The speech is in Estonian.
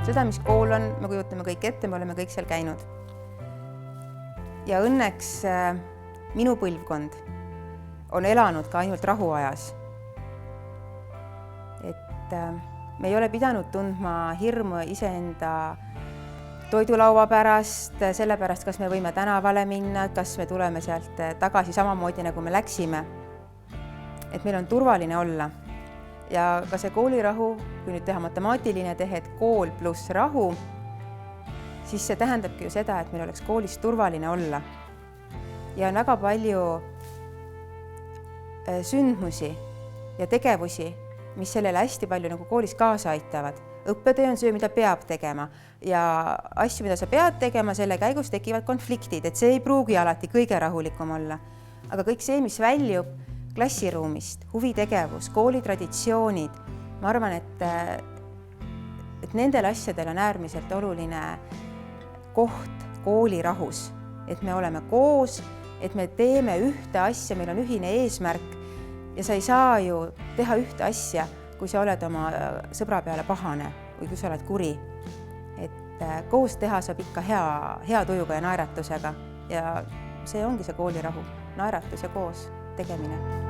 Seda, mis kool on, me kujutame kõik ette, me oleme kõik seal käinud. Ja õnneks minu põlvkond on elanud ka ainult rahuajas. Et me ei ole pidanud tundma hirmu iseenda toidulaua pärast, selle pärast, kas me võime tänavale minna, kas me tuleme sealt tagasi samamoodi, nagu me läksime. Et meil on turvaline olla. Ja ka see koolirahu, kui nüüd teha matemaatiline tehe, et kool pluss rahu, siis see tähendabki ju seda, et meil oleks koolis turvaline olla. Ja on väga palju sündmusi ja tegevusi, mis sellele hästi palju nagu koolis kaasa aitavad. Õppetöö on see, mida peab tegema ja asju, mida sa pead tegema, selle käigus tekivad konfliktid, et see ei pruugi alati kõige rahulikum olla. Aga kõik see, mis väljub klassiruumist, huvitegevus, kooli traditsioonid, ma arvan, et nendel asjadel on äärmiselt oluline koht koolirahus, et me oleme koos, et me teeme ühte asja, meil on ühine eesmärk ja sa ei saa ju teha ühte asja, kui sa oled oma sõbra peale pahane või kui sa oled kuri. Et koos teha saab ikka hea tujuga ja naeratusega ja see ongi see koolirahu, naeratus ja koos tegemine.